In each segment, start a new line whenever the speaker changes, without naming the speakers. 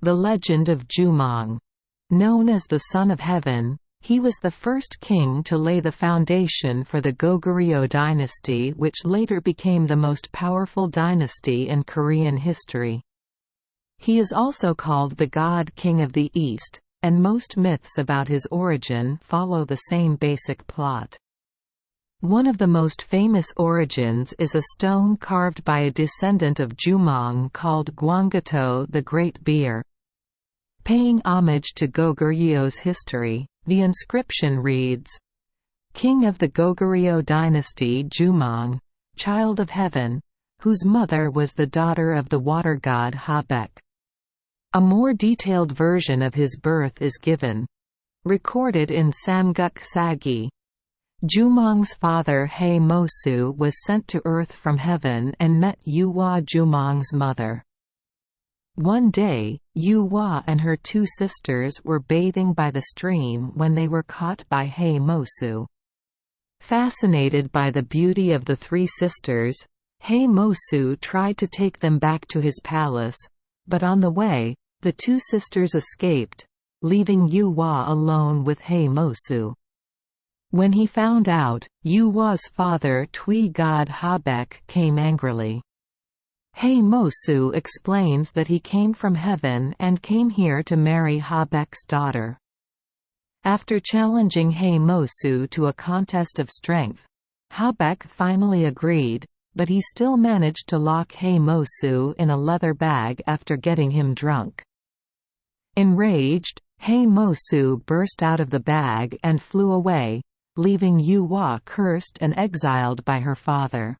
The legend of Jumong. Known as the Son of Heaven, he was the first king to lay the foundation for the Goguryeo dynasty, which later became the most powerful dynasty in Korean history. He is also called the God King of the East, and most myths about his origin follow the same basic plot. One of the most famous origins is a stone carved by a descendant of Jumong called Gwangato the Great Bear. Paying homage to Goguryeo's history, the inscription reads, "King of the Goguryeo dynasty Jumong, child of heaven, whose mother was the daughter of the water god Habek." A more detailed version of his birth is given. Recorded in Samguk Sagi. Jumong's father Hae Mosu was sent to earth from heaven and met Yuhwa Jumong's mother. One day, Yuhwa and her two sisters were bathing by the stream when they were caught by Hae Mosu. Fascinated by the beauty of the three sisters, Hae Mosu tried to take them back to his palace, but on the way, the two sisters escaped, leaving Yuhwa alone with Hae Mosu. When he found out, Yuhwa's father Twi god Habek came angrily. Hae Mosu explains that he came from heaven and came here to marry Habek's daughter. After challenging Hae Mosu to a contest of strength, Habek finally agreed, but he still managed to lock Hae Mosu in a leather bag after getting him drunk. Enraged, Hae Mosu burst out of the bag and flew away, leaving Yuhwa cursed and exiled by her father.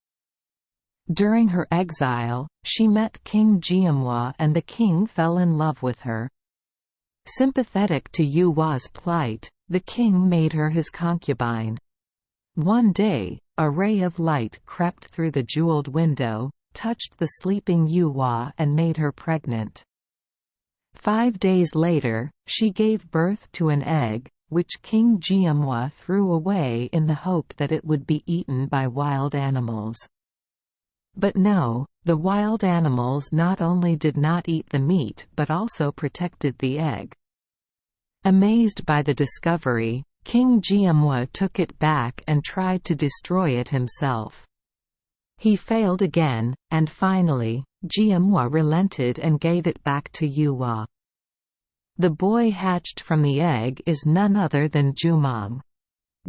During her exile, she met King Jumong and the king fell in love with her. Sympathetic to Yuhwa's plight, the king made her his concubine. One day, a ray of light crept through the jeweled window, touched the sleeping Yuhwa and made her pregnant. 5 days later, she gave birth to an egg, which King Jumong threw away in the hope that it would be eaten by wild animals. But no, the wild animals not only did not eat the meat but also protected the egg. Amazed by the discovery, King Jumong took it back and tried to destroy it himself. He failed again, and finally, Jumong relented and gave it back to Yuhwa. The boy hatched from the egg is none other than Jumong.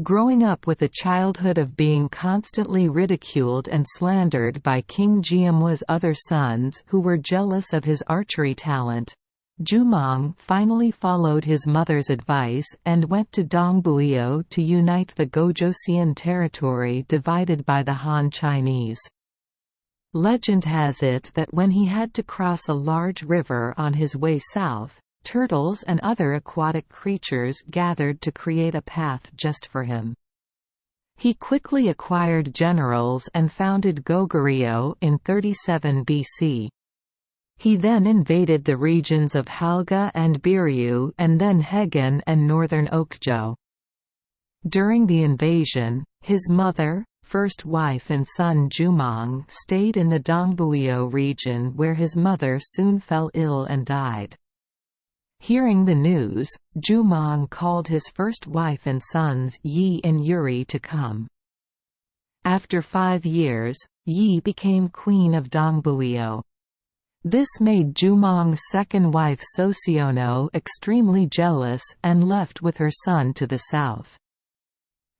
Growing up with a childhood of being constantly ridiculed and slandered by King Jumong's other sons who were jealous of his archery talent, Jumong finally followed his mother's advice and went to Dongbueo to unite the Gojoseon territory divided by the Han Chinese. Legend has it that when he had to cross a large river on his way south, turtles and other aquatic creatures gathered to create a path just for him. He quickly acquired generals and founded Goguryeo in 37 BC. He then invaded the regions of Halga and Biryu and then Haegan and northern Okjo. During the invasion, his mother, first wife and son Jumong stayed in the Dongbueo region where his mother soon fell ill and died. Hearing the news, Jumong called his first wife and sons Yi and Yuri to come. After 5 years, Yi became queen of Dongbueo. This made Jumong's second wife Sociono extremely jealous and left with her son to the south.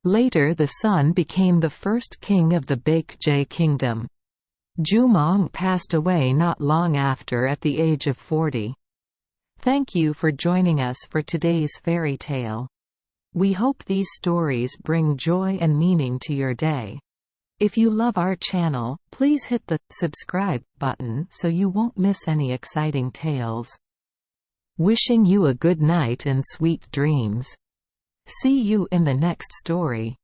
Later the son became the first king of the Baekje kingdom. Jumong passed away not long after at the age of 40. Thank you for joining us for today's fairy tale. We hope these stories bring joy and meaning to your day. If you love our channel, please hit the subscribe button so you won't miss any exciting tales. Wishing you a good night and sweet dreams. See you in the next story.